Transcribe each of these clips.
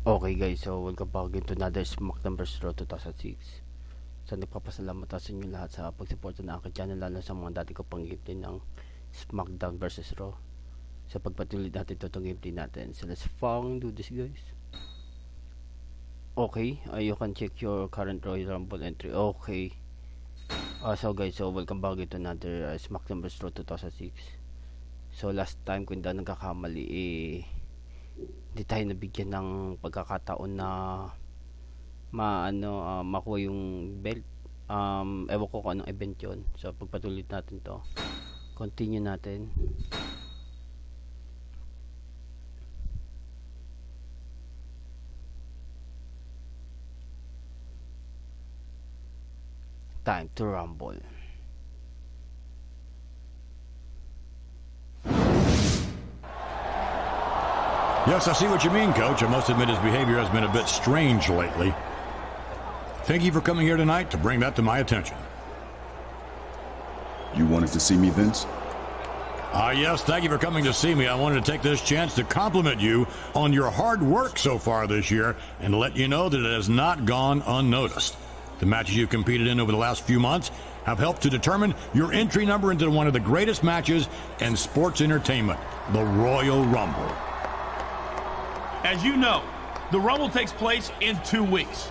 Okay guys, so welcome back into another SmackDown vs Raw 2006. So nagpapasalamat sa inyo lahat sa pagsuporta ng aking channel, lalo sa mga dati ko pang gameplay ng SmackDown vs Raw. Sa pagpatuloy natin itong gameplay natin. So let's fucking do this guys. Okay, you can check your current Royal Rumble entry. Okay. So guys, so welcome back into another SmackDown vs Raw 2006. So last time kung hindi nagkakamali hindi tayo nabigyan ng pagkakataon na makuha yung belt. Ewan ko kung anong event yun. So pagpatuloy natin to, continue natin. Time to rumble. Yes, I see what you mean, Coach. I must admit his behavior has been a bit strange lately. Thank you for coming here tonight to bring that to my attention. You wanted to see me, Vince? Yes, thank you for coming to see me. I wanted to take this chance to compliment you on your hard work so far this year and to let you know that it has not gone unnoticed. The matches you've competed in over the last few months have helped to determine your entry number into one of the greatest matches in sports entertainment, the Royal Rumble. As you know, the Rumble takes place in 2 weeks.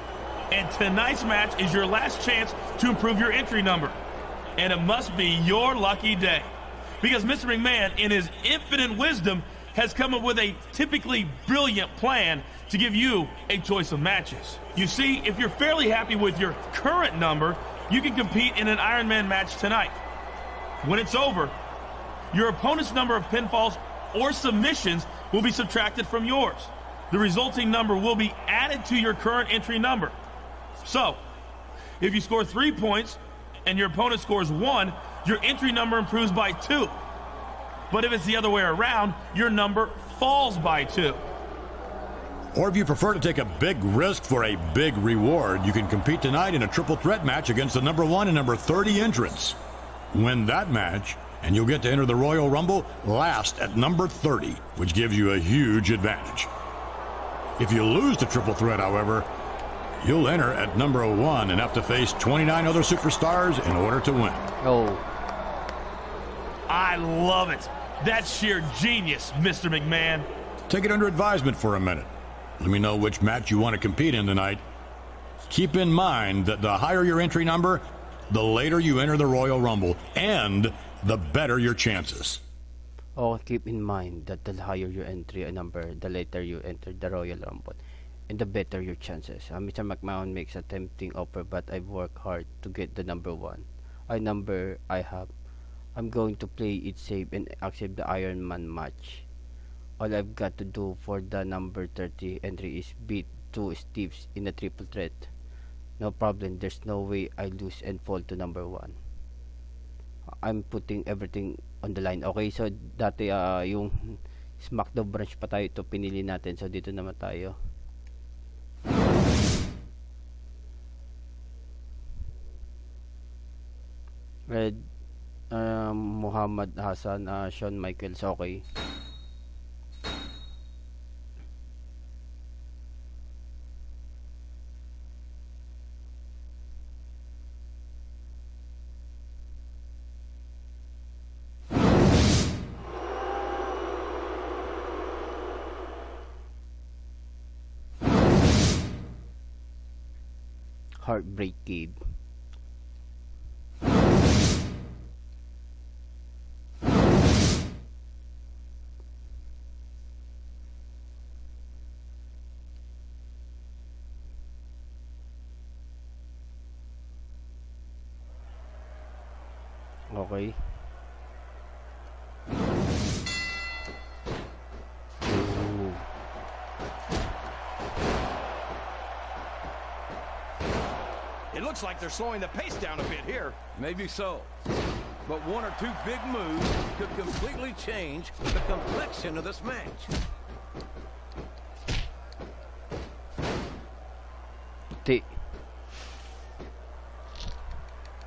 And tonight's match is your last chance to improve your entry number. And it must be your lucky day. Because Mr. McMahon, in his infinite wisdom, has come up with a typically brilliant plan to give you a choice of matches. You see, if you're fairly happy with your current number, you can compete in an Iron Man match tonight. When it's over, your opponent's number of pinfalls or submissions will be subtracted from yours. The resulting number will be added to your current entry number. So, if you score 3 points and your opponent scores 1, your entry number improves by 2. But if it's the other way around, your number falls by 2. Or if you prefer to take a big risk for a big reward, you can compete tonight in a triple threat match against the number 1 and number 30 entrants. Win that match, and you'll get to enter the Royal Rumble last at number 30, which gives you a huge advantage. If you lose the triple threat, however, you'll enter at number 1 and have to face 29 other superstars in order to win. Oh. I love it. That's sheer genius, Mr. McMahon. Take it under advisement for a minute. Let me know which match you want to compete in tonight. Keep in mind that the higher your entry number, the later you enter the Royal Rumble, and the better your chances. Oh, keep in mind that the higher your entry number, the later you enter the Royal Rumble, and the better your chances. Mr. McMahon makes a tempting offer, but I've worked hard to get the number 1. I have. I'm going to play it safe and accept the Iron Man match. All I've got to do for the number 30 entry is beat 2 Steves in a triple threat. No problem, there's no way I lose and fall to number 1. I'm putting everything on the line. Okay, so dati yung SmackDown branch pa tayo, ito pinili natin. So dito naman tayo. Red Muhammad Hassan, Shawn Michaels. Okay. Heartbreak Kid. Okay. It looks like they're slowing the pace down a bit here. Maybe so. But 1 or 2 big moves could completely change the complexion of this match.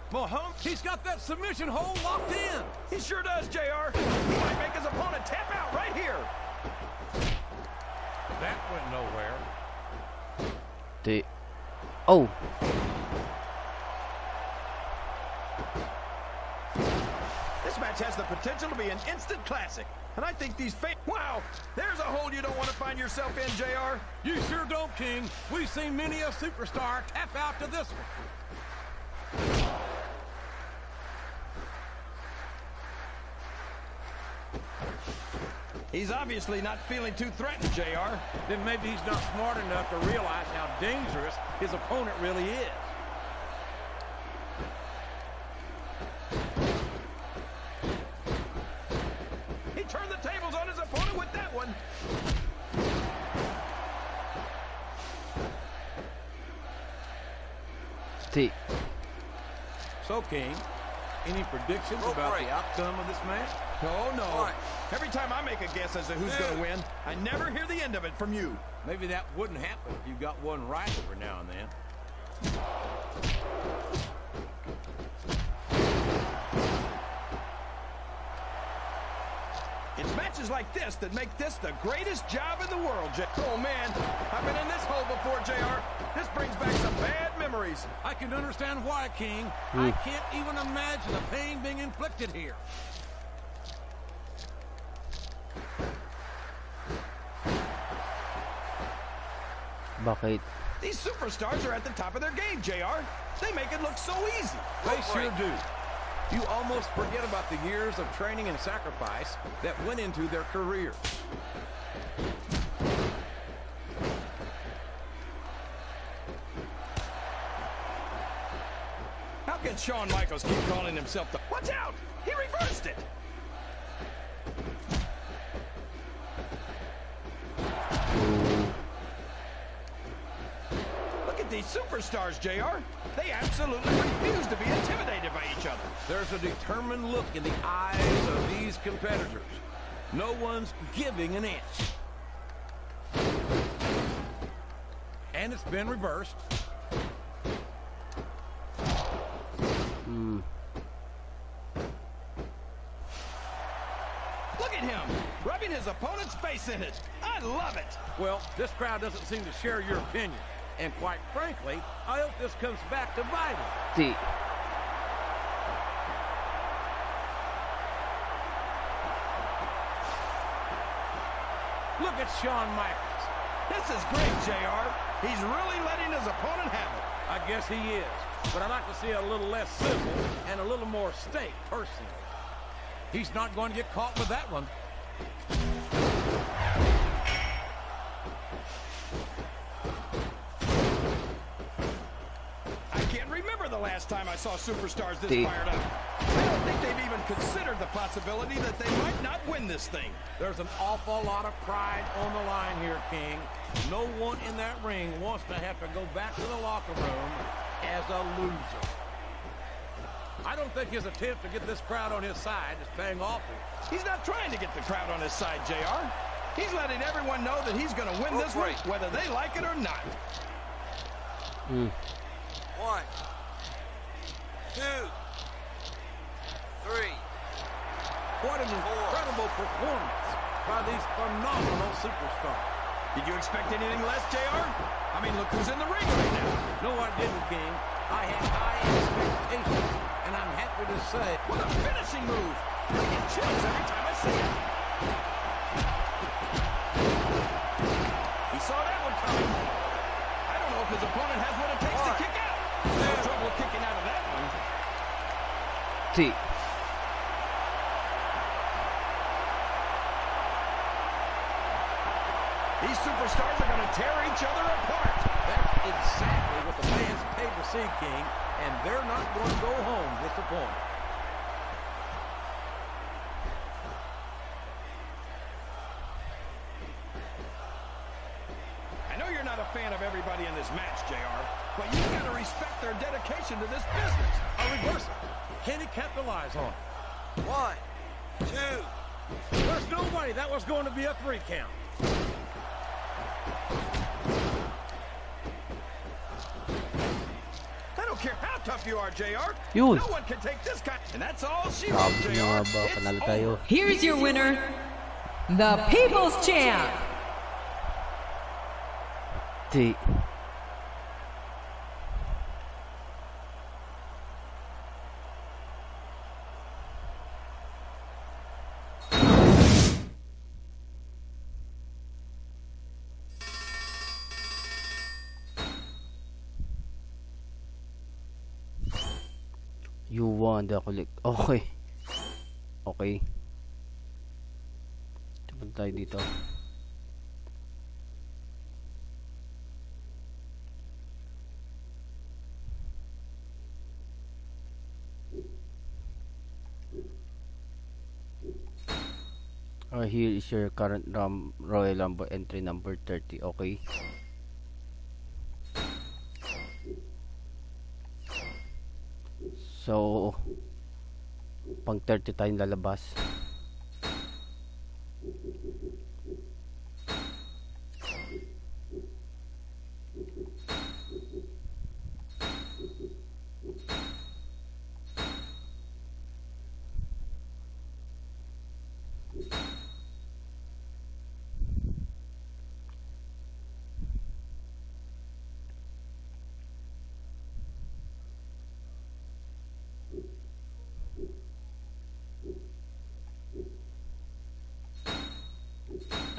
Mahomes, he's got that submission hold locked in. He sure does, JR. He might make his opponent tap out right here. That went nowhere. T. Oh! This match has the potential to be an instant classic. And I think these fans... Wow! There's a hole you don't want to find yourself in, JR. You sure don't, King. We've seen many a superstar tap out to this one. He's obviously not feeling too threatened, JR. Then maybe he's not smart enough to realize how dangerous his opponent really is. He turned the tables on his opponent with that one. T. So, King, any predictions about the outcome of this match? Oh, no. Every time I make a guess as to who's going to win, I never hear the end of it from you. Maybe that wouldn't happen if you got one right every now and then. It's matches like this that make this the greatest job in the world, Oh, man, I've been in this hole before, JR. This brings back some bad memories. I can understand why, King. I can't even imagine the pain being inflicted here. Bakit? These superstars are at the top of their game, JR. They make it look so easy. They sure do. You almost forget about the years of training and sacrifice that went into their career. How can Shawn Michaels keep calling himself the... Watch out! He reversed it! Look at these superstars, JR. They absolutely refuse to be intimidated by each other. There's a determined look in the eyes of these competitors. No one's giving an inch. And it's been reversed. Look at him, rubbing his opponent's face in it. I love it. Well, this crowd doesn't seem to share your opinion. And quite frankly, I hope this comes back to bite him. T. Look at Shawn Michaels. This is great, JR. He's really letting his opponent have it. I guess he is. But I'd like to see a little less sizzle and a little more steak, personally. He's not going to get caught with that one. I can't remember the last time I saw superstars this fired up. I don't think they've even considered the possibility that they might not win this thing. There's an awful lot of pride on the line here, King. No one in that ring wants to have to go back to the locker room as a loser. I don't think his attempt to get this crowd on his side is paying off here. He's not trying to get the crowd on his side, JR. He's letting everyone know that he's going to win this week, whether they like it or not. 1, 2, 3. What an incredible performance by these phenomenal superstars. Did you expect anything less, JR? I mean, look who's in the ring right now. No, I didn't, King. I had high expectations, and I'm happy to say... What a finishing move! I get chills every time I see it. He saw that one coming. I don't know if his opponent has what it takes to kick out. No trouble kicking out of that one. T. These superstars are going to tear each other apart. That's exactly what the fans paid to see, King, and they're not going to go home disappointed. I know you're not a fan of everybody in this match, JR, but you got to respect their dedication to this business. A reversal. Can he capitalize on it? 1, 2. There's no way that was going to be a 3 count. I don't care how tough you are, JR. Yun. No one can take this kind. And that's all she wrote, JR. Panalo tayo. Here's your winner, the People's Champ. T. You won the collect. Okay. Okay. Punta tayo dito. Here is your current Royal Rumble entry number 30. Okay. So, pang 30 tayong lalabas.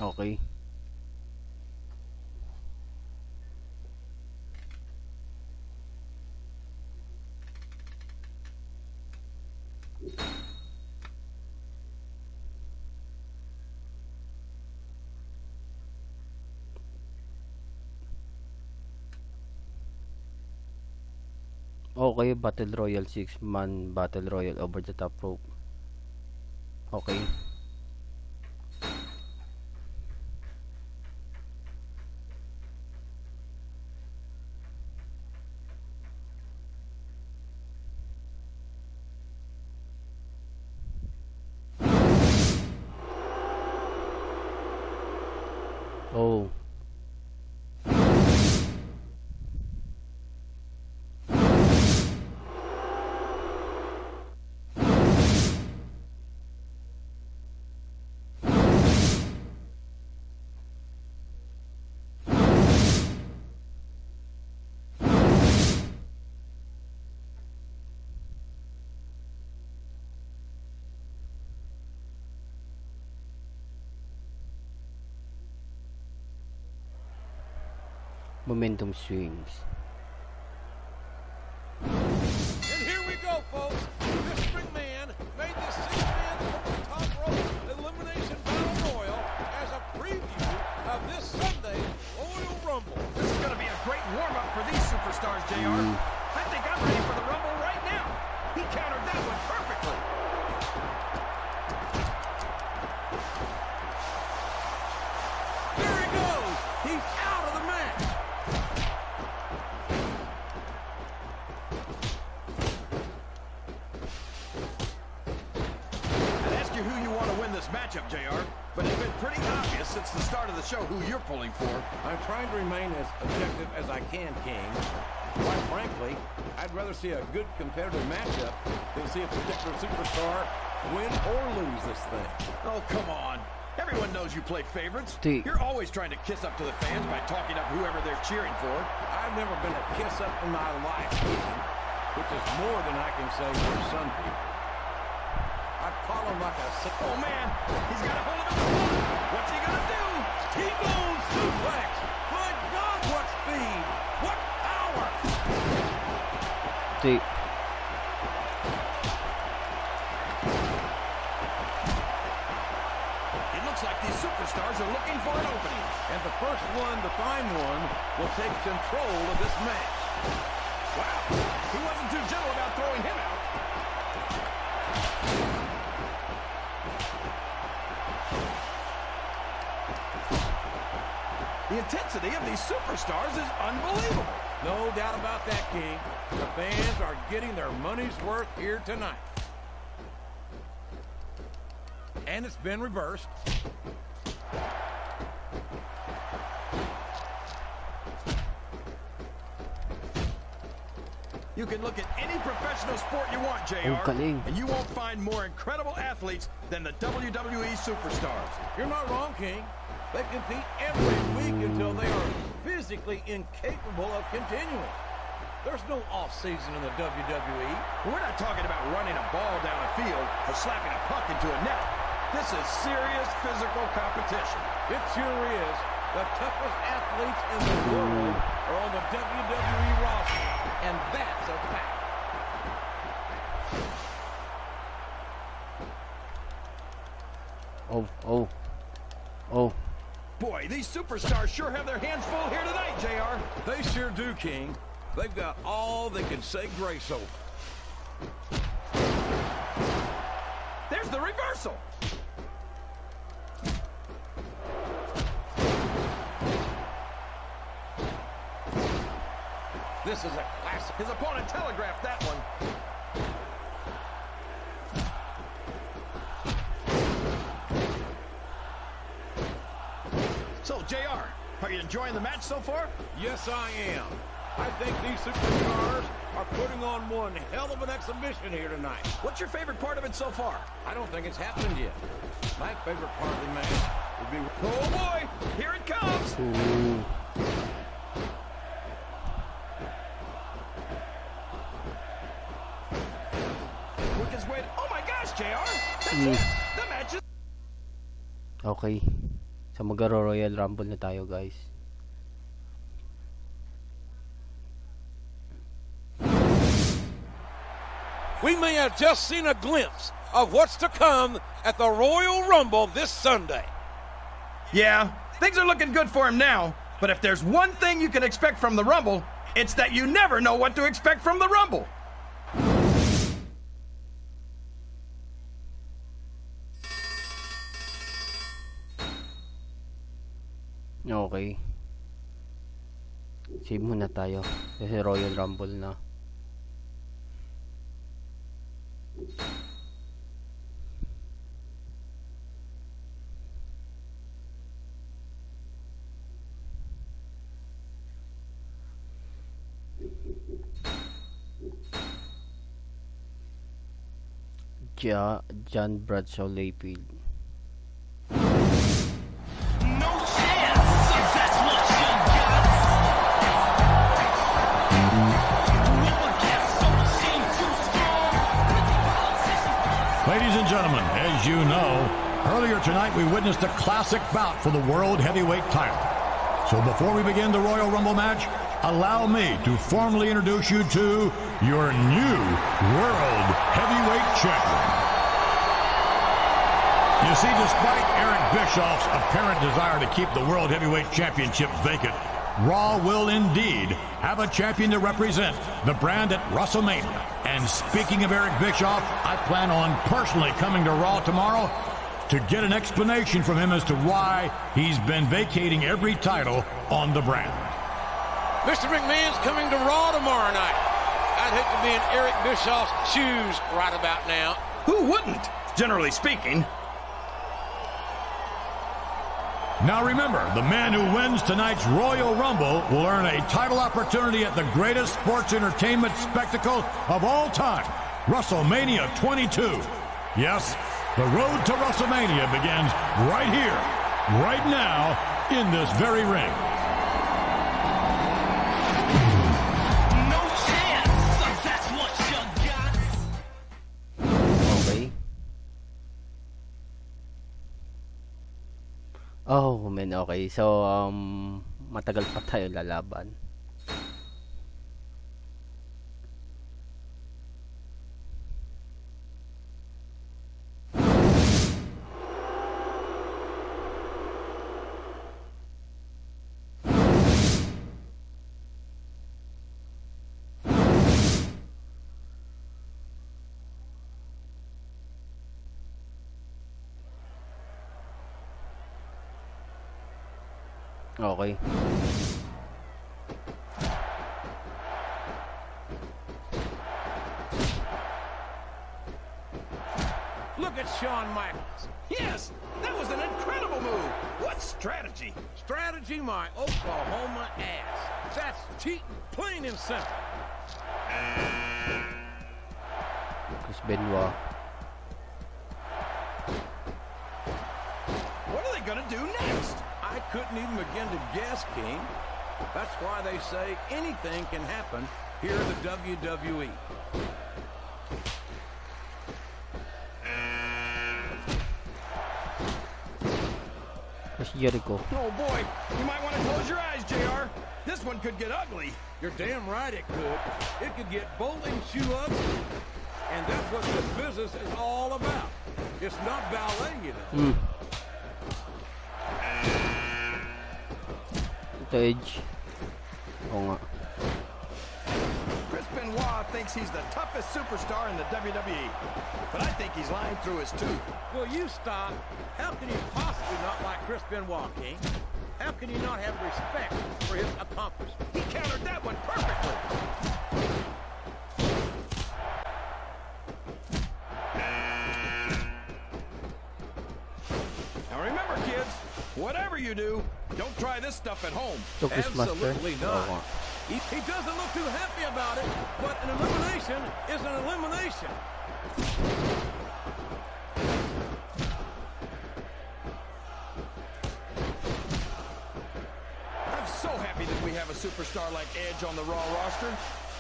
Okay. Okay, Battle Royale 6-man Battle Royale over the top rope. Okay. Oh. Momentum swings. And here we go, folks. This McMahon made this 6-man over the top rope elimination battle royal as a preview of this Sunday Royal Rumble. This is going to be a great warm-up for these superstars, JR. I think I'm ready for the Rumble right now. He countered that one perfectly. There he goes. He's out of the match. I'd ask you who you want to win this matchup, JR, but it's been pretty obvious since the start of the show who you're pulling for. I'm trying to remain as objective as I can, King. Quite frankly, I'd rather see a good competitive matchup than see a particular superstar win or lose this thing. Oh, come on. Everyone knows you play favorites. Steve. You're always trying to kiss up to the fans by talking up whoever they're cheering for. I've never been a kiss-up in my life, King, which is more than I can say for some people. I'd call him like a sick... Oh, man. He's got a hold of him. What's he going to do? He goes suplex. My God, what speed. What power. See. It looks like these superstars are looking for an opening. And the first one to find one will take control of this match. Wow. He wasn't too gentle about throwing him out. The intensity of these superstars is unbelievable. No doubt about that, King. The fans are getting their money's worth here tonight. And it's been reversed. You can look at any professional sport you want, JR, Oh, galing. and you won't find more incredible athletes than the WWE superstars. You're not wrong, King. They compete every week until they are physically incapable of continuing. There's no off-season in the WWE. We're not talking about running a ball down a field or slapping a puck into a net. This is serious physical competition. It sure is. The toughest athletes in the world are on the WWE roster, and that's a fact. Oh, oh, oh. Boy, these superstars sure have their hands full here tonight, JR. They sure do, King. They've got all they can say grace over. There's the reversal. This is a classic. His opponent telegraphed that one. So, JR, are you enjoying the match so far? Yes, I am. I think these superstars are putting on one hell of an exhibition here tonight. What's your favorite part of it so far? I don't think it's happened yet. My favorite part of the match would be... Oh, boy! Here it comes! Ooh. Quickest way to... Oh, my gosh, JR! That's it! The match is... Okay. So mag-Royal Rumble na tayo, guys. We may have just seen a glimpse of what's to come at the Royal Rumble this Sunday. Yeah, things are looking good for him now, but if there's one thing you can expect from the Rumble, it's that you never know what to expect from the Rumble. Okay. Save muna tayo. Kasi Royal Rumble na. John Bradshaw Layfield. Ladies and gentlemen, as you know, earlier tonight we witnessed a classic bout for the World Heavyweight title. So before we begin the Royal Rumble match, allow me to formally introduce you to your new World Heavyweight Champion. You see, despite Eric Bischoff's apparent desire to keep the World Heavyweight Championship vacant, Raw will indeed have a champion to represent the brand at WrestleMania. And speaking of Eric Bischoff, I plan on personally coming to Raw tomorrow to get an explanation from him as to why he's been vacating every title on the brand. Mr. McMahon's coming to Raw tomorrow night. I'd hate to be in Eric Bischoff's shoes right about now. Who wouldn't, generally speaking? Now remember, the man who wins tonight's Royal Rumble will earn a title opportunity at the greatest sports entertainment spectacle of all time, WrestleMania 22. Yes, the road to WrestleMania begins right here, right now, in this very ring. No chance, that's what you got. Okay. Oh, man, okay. So, matagal pa tayo lalaban. Okay. Look at Shawn Michaels. Yes, that was an incredible move. What strategy? Strategy, my Oklahoma ass. That's cheating, plain and simple. Chris Benoit. What are they gonna do next? I couldn't even begin to guess, King. That's why they say anything can happen here at the WWE. Chris Jericho. Oh boy, you might want to close your eyes, JR. This one could get ugly. You're damn right it could. It could get bolt and shoe up, and that's what this business is all about. It's not ballet, you know. Ito Edge. Oo nga. Chris Benoit thinks he's the toughest superstar in the WWE, but I think he's lying through his tooth. Will you stop? How can you possibly not like Chris Benoit, King? How can you not have respect for his accomplishments? He countered that one perfectly. Now remember, kids, whatever you do, don't try this stuff at home. Ito Quizmaster. Absolutely not. Oo nga. He doesn't look too happy about it, but an elimination is an elimination. I'm so happy that we have a superstar like Edge on the Raw roster.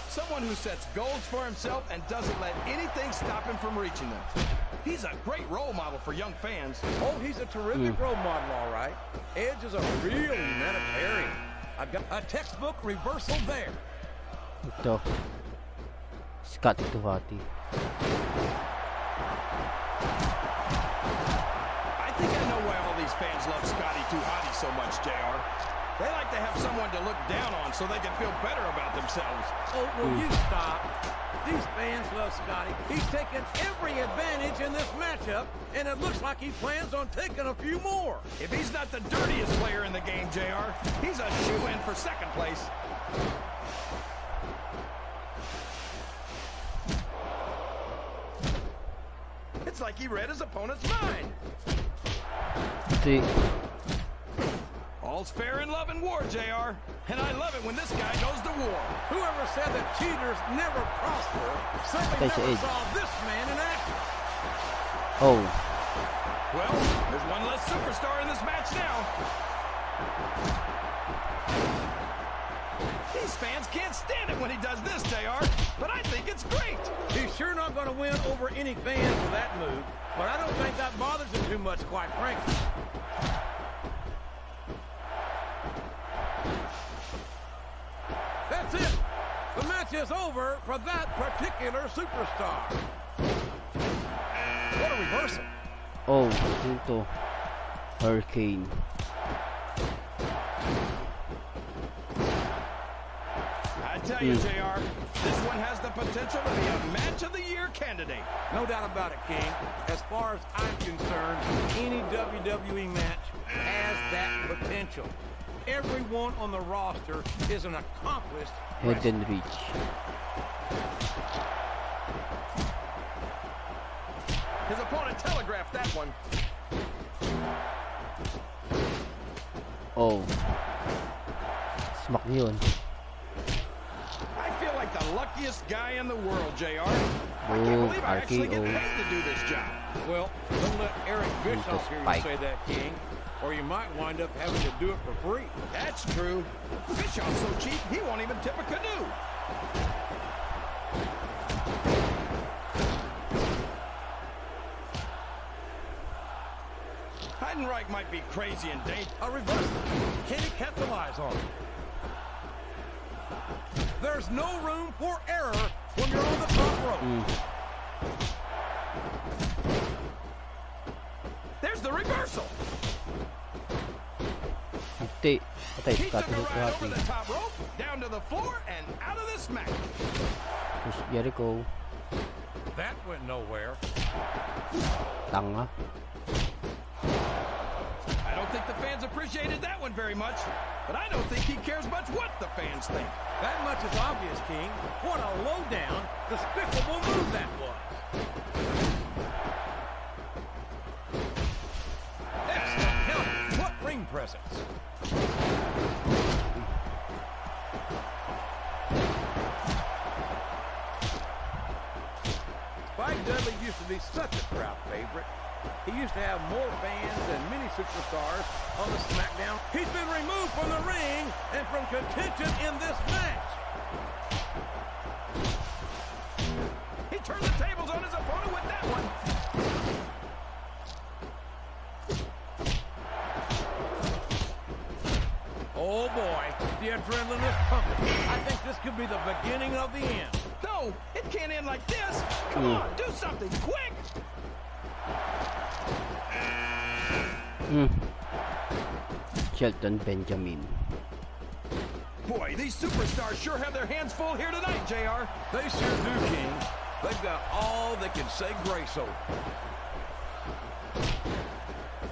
Someone who sets goals for himself and doesn't let anything stop him from reaching them. He's a great role model for young fans. Oh, he's a terrific role model, all right. Edge is a real humanitarian. I've got a textbook reversal there. Ito. Scotty Tuvati. I think I know why all these fans love Scotty Too Hotty so much, JR. They like to have someone to look down on so they can feel better about themselves. Oh, will you stop? These fans love Scotty. He's taken every advantage in this matchup, and it looks like he plans on taking a few more. If he's not the dirtiest player in the game, JR, he's a shoo-in for second place. It's like he read his opponent's mind. Ito All's fair in love and war, JR. And I love it when this guy goes to war. Whoever said that cheaters never prosper certainly Face never Edge. saw this man in action. Oh. Well, there's one less superstar in this match now. These fans can't stand it when he does this, JR, but I think it's great. He's sure not going to win over any fans with that move, but I don't think that bothers him too much, quite frankly. That's it. The match is over for that particular superstar. What a reversal. Oh. Ito. Hurricane. I tell you, JR, this one has the potential to be a match of the year candidate. No doubt about it, King. As far as I'm concerned, any WWE match has that potential. Everyone on the roster is an accomplished Head and reach. His opponent telegraphed that one. Oh. Smack yun. I feel like the luckiest guy in the world, JR. I can't Oh, believe I actually get RKO. paid to do this job. Well, don't let Eric Bischoff hear you spike. say that, King, or you might wind up having to do it for free. That's true. Bischoff's so cheap, he won't even tip a canoe. Heidenreich might be crazy and dangerous. A reversal. Can he capitalize on it? There's no room for error when you're on the top rope. There's the reversal. Ito. Patay. He took Scotty her right over Tuvati. the top rope, down to the floor, and out of this match. Chris Jericho. That went nowhere. Tanga. I don't think the fans appreciated that one very much, but I don't think he cares much what the fans think. That much is obvious, King. What a low-down, despicable move that was. Excellent counter. What ring presence. Spike Dudley used to be such a crowd favorite. He used to have more fans than many superstars on the SmackDown. He's been removed from the ring and from contention in this match. He turned the tables on his opponent with that one. Oh boy, the adrenaline is pumping. I think this could be the beginning of the end. No, it can't end like this. Come on, do something quick. Shelton Benjamin. Boy, these superstars sure have their hands full here tonight, JR. They sure do, King. They've got all they can say grace over.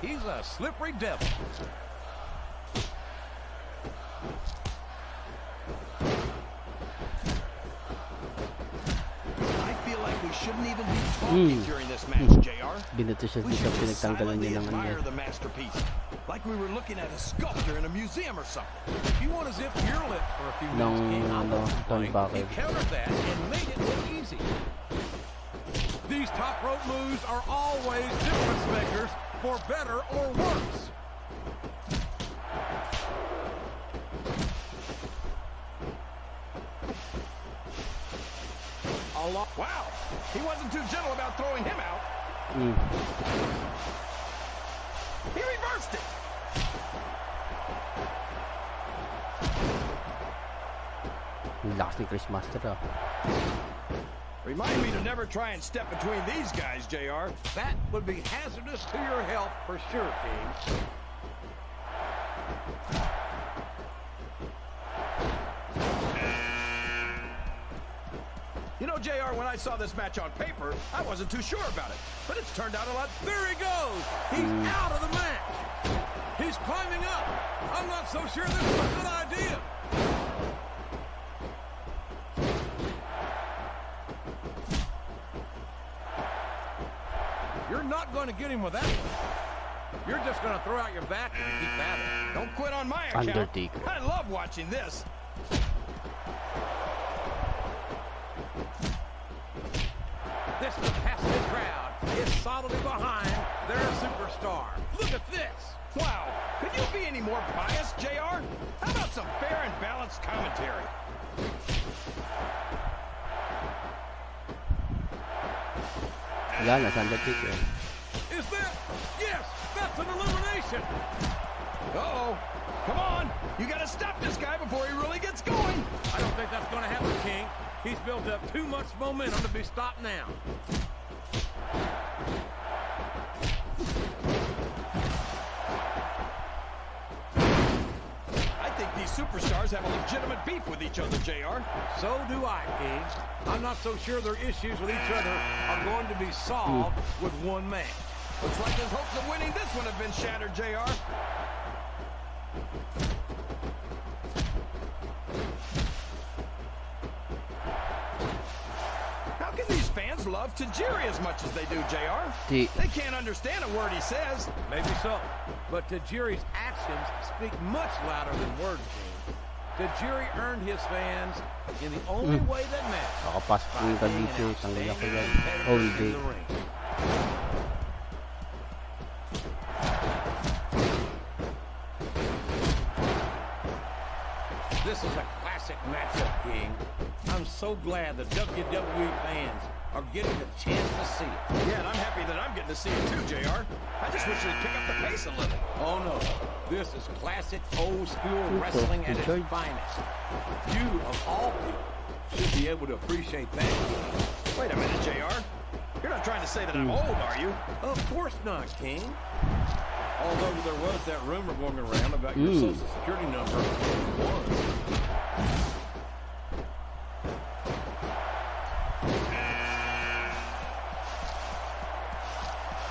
He's a slippery devil. I feel like we shouldn't even be talking during this match, JR. Binato siya We dito, should just pinagtanggalan silently niya ng ano. admire the masterpiece. Like we were looking at a sculpture in a museum or something. If you want to zip your lips for a few Ng minutes, King, I ano, won't complain. turnbuckle. He countered that and made it look easy. These top rope moves are always difference makers, for better or worse. Wow, he wasn't too gentle about throwing him out. He reversed it. Ang lakas ni Chris Master ah. Remind me to never try and step between these guys, JR. That would be hazardous to your health for sure, King. You know, JR, when I saw this match on paper, I wasn't too sure about it. But it's turned out a lot. There he goes. He's out of the match. He's climbing up. I'm not so sure this is a good idea. You're not going to get him with that one. You're just going to throw out your back and keep at it. Don't quit on my account. Undertaker. I love watching this. This capacity crowd is solidly behind their superstar. Look at this. Wow, could you be any more biased, JR? How about some fair and balanced commentary? Wala na, sa Undertaker. Is that? Yes, that's an elimination. Uh-oh. Come on. You got to stop this guy before he really gets going. I don't think that's going to happen, King. He's built up too much momentum to be stopped now. I think these superstars have a legitimate beef with each other, JR. So do I, King. I'm not so sure their issues with each other are going to be solved with one man. Looks like his hopes of winning this one have been shattered, JR. How can these fans love Tajiri as much as they do, JR? They can't understand a word he says. Maybe so. But Tajiri's actions speak much louder than words, King. Tajiri earned his fans in the only way that matters. Nakapasok yung ka dito, tanggal ako yan. All day. This is a classic matchup, King. I'm so glad the WWE fans are getting a chance to see it. Yeah, and I'm happy that I'm getting to see it too, JR. I just wish they'd pick up the pace a little. Oh, no. This is classic old-school wrestling at its finest. You, of all people, should be able to appreciate that. Wait a minute, JR. You're not trying to say that I'm old, are you? Of course not, King. Although there was that rumor going around about your Social Security number.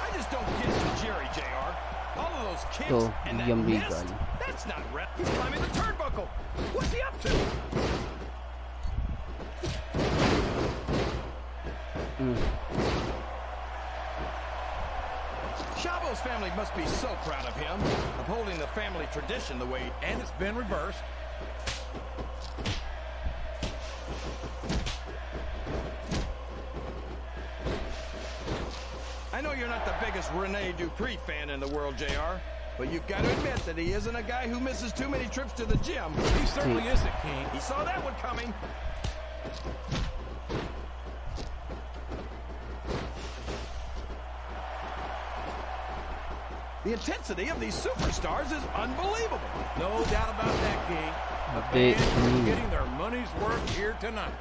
I just don't get Tajiri, JR. All of those kicks So, and that yung mist, legal. that's not rep. He's climbing the turnbuckle. What's he up to? Shabo's family must be so proud of him, upholding the family tradition the way, And it's been reversed. I know you're not the biggest Rene Dupree fan in the world, JR, but you've got to admit that he isn't a guy who misses too many trips to the gym. He certainly isn't, King. He saw that one coming. The intensity of these superstars is unbelievable. No doubt about that, King. The They- fans are getting their money's worth here tonight.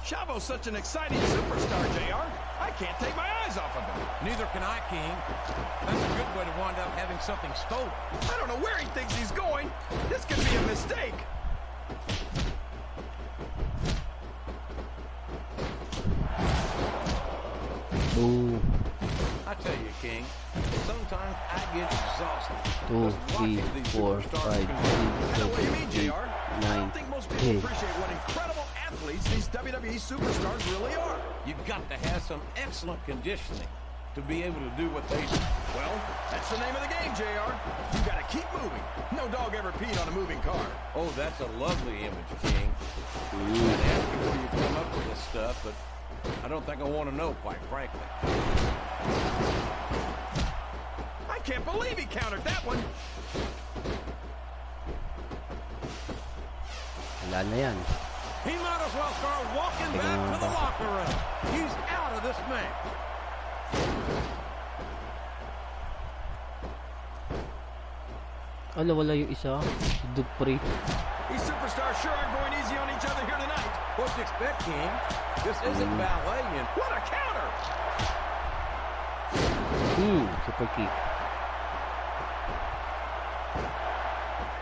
Shabo Bravo's such an exciting superstar, JR. I can't take my eyes off of him. Neither can I, King. That's a good way to wind up having something stolen. I don't know where he thinks he's going. This could be a mistake. Ooh. I tell you, King, sometimes I get exhausted. 2, just 3, watching these 4, 5, 6, superstars compete. I know what you mean, 7, 8, JR. I 9, don't think most people 10. appreciate what incredible athletes these WWE superstars really are. You've got to have some excellent conditioning to be able to do what they do. Well, that's the name of the game, JR. You got to keep moving. No dog ever peed on a moving car. Oh, that's a lovely image, King. I'd ask you where you come up with this stuff, but I don't think I want to know, quite frankly. I can't believe he countered that one. Wala na yan. He might as well start walking back to the locker room. He's out of this match. Ala, wala yung isa. Si Dupree. These superstars sure aren't going easy on each other here tonight. What you expect, King? This isn't ballet, and What a counter! Super kick.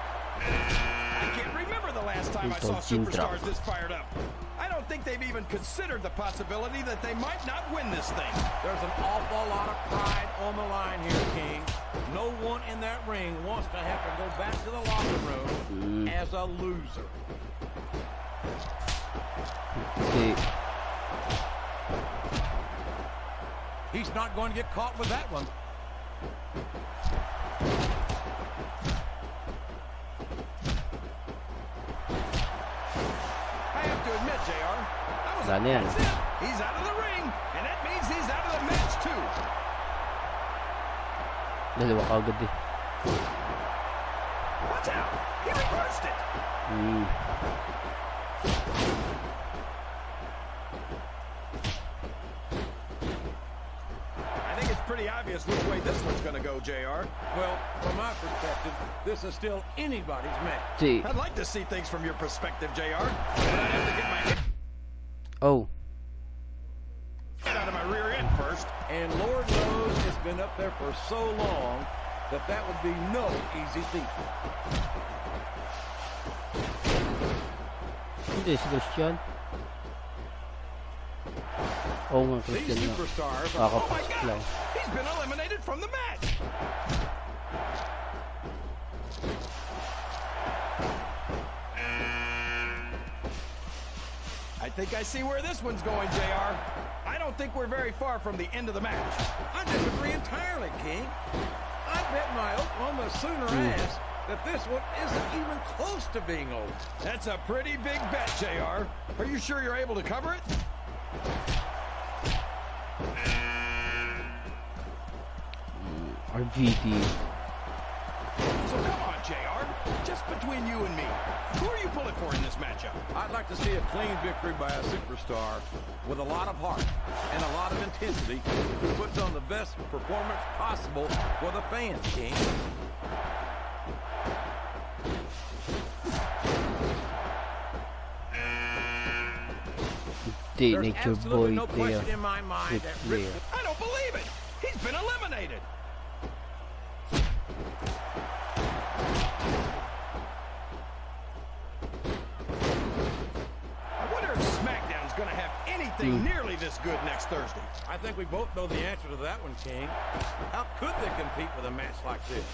I can't remember the last time I saw superstars this fired up. I don't think they've even considered the possibility that they might not win this thing. there's an awful lot of pride on the line here, King. No one in that ring wants to have to go back to the locker room as a loser. Okay. He's not going to get caught with that one. I have to admit, JR, I was Wala na yan. that's it. He's out of the ring, and that means he's out of the match too. Dalawa ka agad eh. Watch out! He reversed it. I think it's pretty obvious which way this one's going to go, JR. Well, from my perspective, this is still anybody's match. See. I'd like to see things from your perspective, JR. But I'd have to get my Oh. head out of my rear end first. And Lord knows it's been up there for so long that that would be no easy feat. Hindi, si Christian. Oo nga, These Christian nga. superstars are... Oh my Kakapasok lang. God! He's been eliminated from the match. I think I see where this one's going, JR. I don't think we're very far from the end of the match. I disagree entirely, King. I bet my Oklahoma Sooner ass that this one isn't even close to being over. That's a pretty big bet, JR. Are you sure you're able to cover it? RVD. So come on, JR. Just between you and me, who are you pulling for in this matchup? I'd like to see a clean victory by a superstar with a lot of heart and a lot of intensity who puts on the best performance possible for the fans, King. Hindi, There's Nature absolutely Boy no question there. in my mind that Ric Rick Flair. I don't believe it. He's been eliminated. I wonder if SmackDown's going to have anything nearly this good next Thursday. I think we both know the answer to that one, King. How could they compete with a match like this?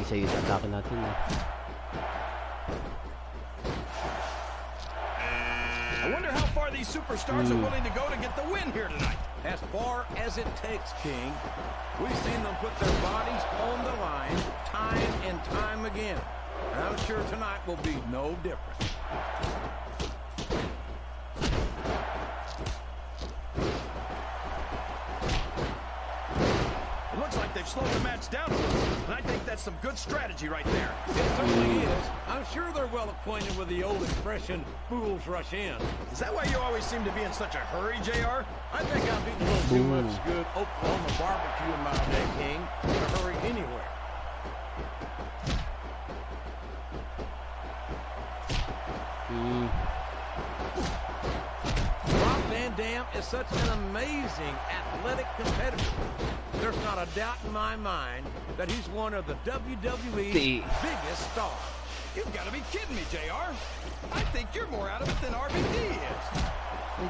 Isa yung atake natin eh. I wonder how far these superstars are willing to go to get the win here tonight. As far as it takes, King. We've seen them put their bodies on the line time and time again. And I'm sure tonight will be no different. It looks like they've slowed the match down a little, and I think that's some good strategy right there. It certainly is. I'm sure they're well acquainted with the old expression, fools rush in. Is that why you always seem to be in such a hurry, JR? I think I've eaten a little too much good Oklahoma barbecue in my day, King, in a hurry anywhere. Rob Van Dam is such an amazing athletic competitor. There's not a doubt in my mind that he's one of the WWE's biggest stars. You've got to be kidding me, JR. I think you're more out of it than RVD is.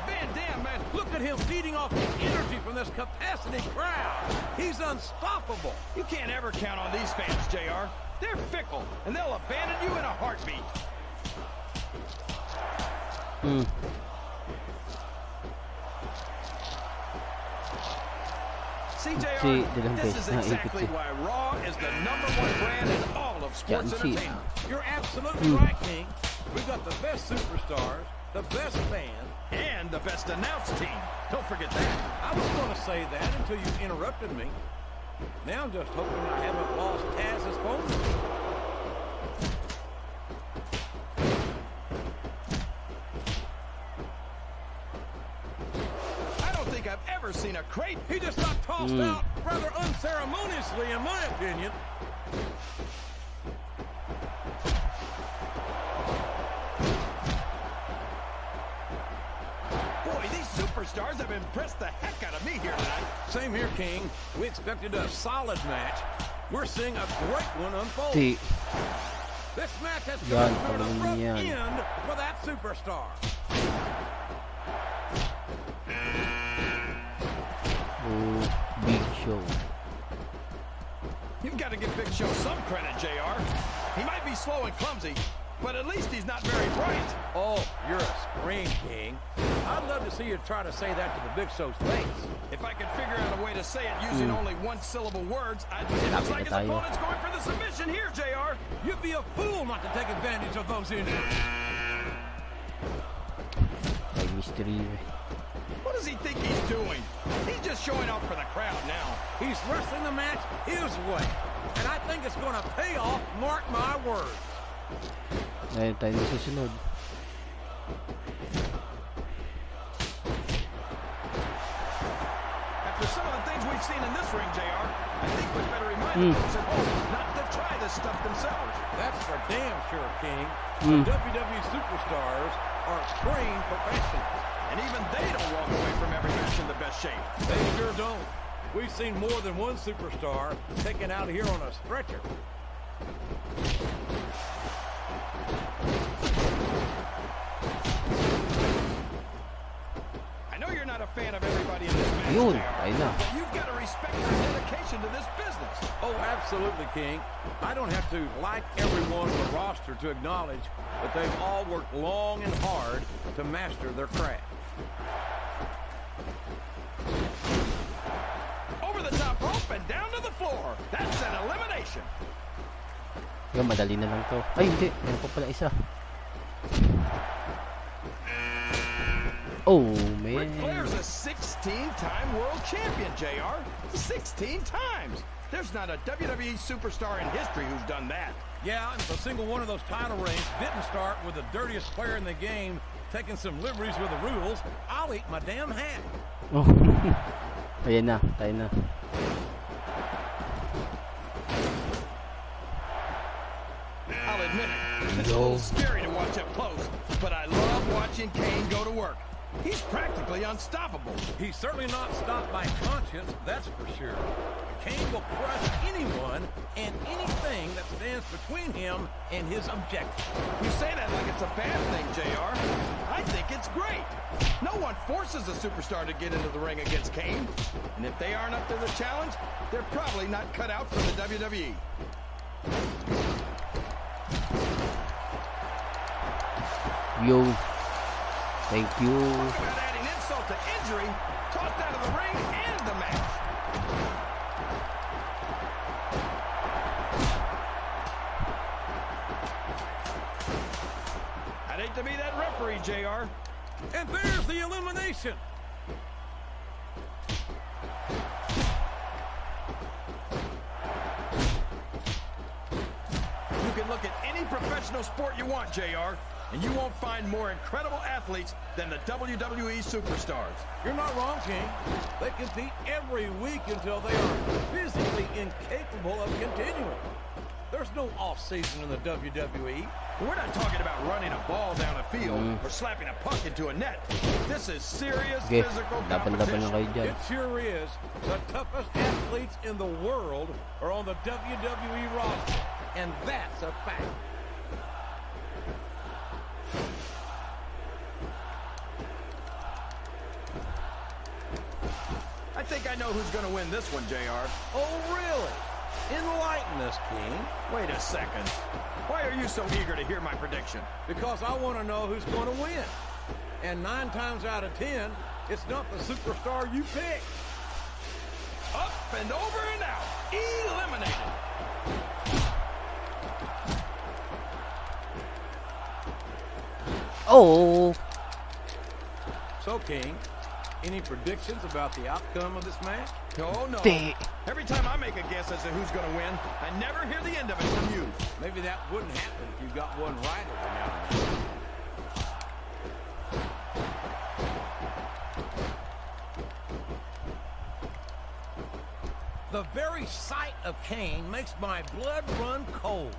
Van Dam, man, Look at him feeding off the energy from this capacity crowd. He's unstoppable. you can't ever count on these fans, JR. They're fickle, and they'll abandon you in a heartbeat. CJR, this is exactly why Raw is the #1 brand in all of sports entertainment. You're absolutely right, King. We've got the best superstars, the best fans, And the best announced team. Don't forget that. I was going to say that until you interrupted me. Now I'm just hoping I haven't lost Taz's phone. I don't think I've ever seen a crate. He just got tossed out rather unceremoniously, in my opinion. Boy, these superstars have impressed the heck out of me here tonight. Same here, King. We expected a solid match. We're seeing a great one unfold. Si. This match has Yan, come to a pagaling rough yan. end for that superstar. Big Show. You've got to give Big Show some credit, JR. He might be slow and clumsy, but at least he's not very bright. Oh, you're a scream, King. I'd love to see you try to say that to the Big Show's face. If I could figure out a way to say it using only one-syllable words, I'd it looks like his opponent's going for the submission here, JR. You'd be a fool not to take advantage of those injuries. May mystery. What does he think he's doing? He's just showing off for the crowd now. He's wrestling the match his way. And I think it's going to pay off, mark my words. Ngayon tayo na susunod. After some of the things we've seen in this ring, JR, I think we'd better remind the folks at home not to try this stuff themselves. That's for damn sure, King. The WWE superstars are trained professionals. And even they don't walk away from every match in the best shape. They sure don't. We've seen more than one superstar taken out here on a stretcher. I know you're not a fan of everybody in this match, Yun, JR, ayun na. but you've got to respect their dedication to this business. Oh, absolutely, King. I don't have to like everyone on the roster to acknowledge that they've all worked long and hard to master their craft. Over the top rope and down to the floor. That's an elimination. Yung madali na lang to. Ay, hindi. Meron pa pala isa. Oh, Ric man. Flair's a 16-time world champion, JR. 16 times. There's not a WWE superstar in history who's done that. Yeah, and if a single one of those title reigns didn't start with the dirtiest player in the game taking some liberties with the rules, I'll eat my damn hat. Oh. Ayan na. Tayo na. I'll admit it. It's a little scary to watch up close, but I love watching Kane go to work. He's practically unstoppable. He's certainly not stopped by conscience, that's for sure. Kane will crush anyone and anything that stands between him and his objective. You say that like it's a bad thing, JR. I think it's great. No one forces a superstar to get into the ring against Kane. And if they aren't up to the challenge, they're probably not cut out for the WWE. Yo. Thank you. Talk about adding insult to injury, tossed out of the ring and the match. I'd hate to be that referee, JR. And there's the elimination. You can look at any professional sport you want, JR, and you won't find more incredible athletes than the WWE superstars. You're not wrong, King. They compete every week until they are physically incapable of continuing. There's no off-season in the WWE. We're not talking about running a ball down a field or slapping a puck into a net. This is serious Okay, physical laban-laban na kayo competition. dyan. It sure is. The toughest athletes in the world are on the WWE roster, and that's a fact. I think I know who's going to win this one, JR. Oh, really? Enlighten us, King. Wait a second. Why are you so eager to hear my prediction? Because I want to know who's going to win. And 9 times out of 10, it's not the superstar you pick. Up and over and out. Eliminated. Oh! So, King, any predictions about the outcome of this match? Oh, no. Di. Every time I make a guess as to who's going to win, I never hear the end of it from you. Maybe that wouldn't happen if you got one right every now and then. The very sight of Kane makes my blood run cold.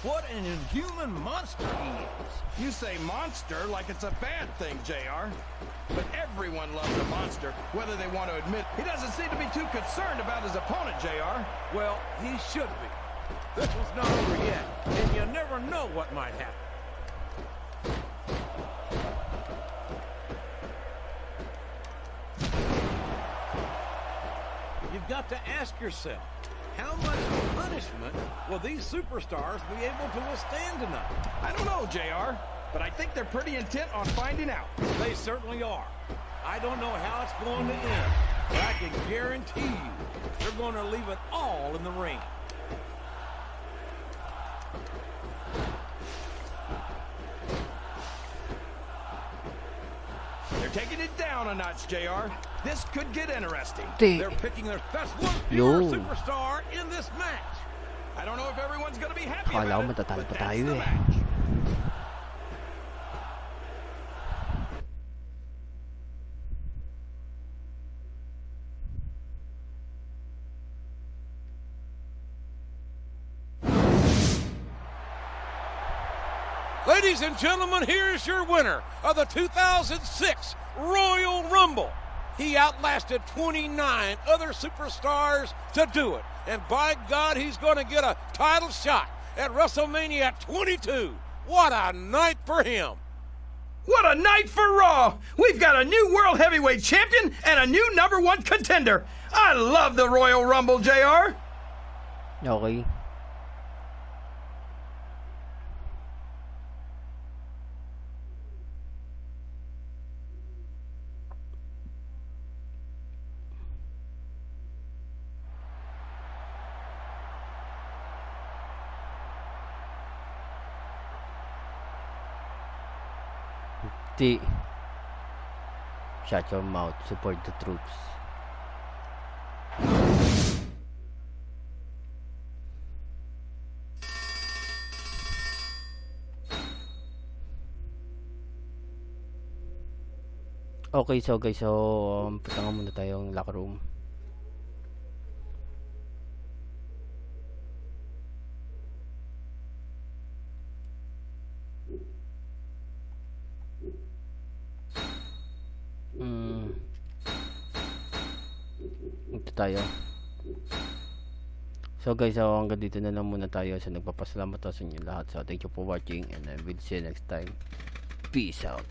What an inhuman monster he is. You say monster like it's a bad thing, JR. But everyone loves a monster, whether they want to admit. He doesn't seem to be too concerned about his opponent, JR. Well, he should be. This one's not over yet, and you never know what might happen. You've got to ask yourself, how much punishment will these superstars be able to withstand tonight? I don't know, JR, but I think they're pretty intent on finding out. They certainly are. I don't know how it's going to end, but I can guarantee you they're going to leave it all in the ring. They're taking it down a notch, JR. This could get interesting. Di. They're picking their best one Yo. pure superstar in this match. I don't know if everyone's going to be happy Akala ko about it, matatalo but pa that's tayo the eh. match. Ladies and gentlemen, here's your winner of the 2006 Royal Rumble. He outlasted 29 other superstars to do it. And by God, he's going to get a title shot at WrestleMania 22. What a night for him. What a night for Raw! We've got a new World Heavyweight Champion and a new #1 contender. I love the Royal Rumble, JR. Okay. Di. Shut your mouth. Support the troops. Okay, so guys, punta nga muna tayong locker room. Ito tayo. So guys, hanggang dito na lang muna tayo. So nagpapasalamat ako sa inyo lahat. So thank you for watching and I will see you next time. Peace out.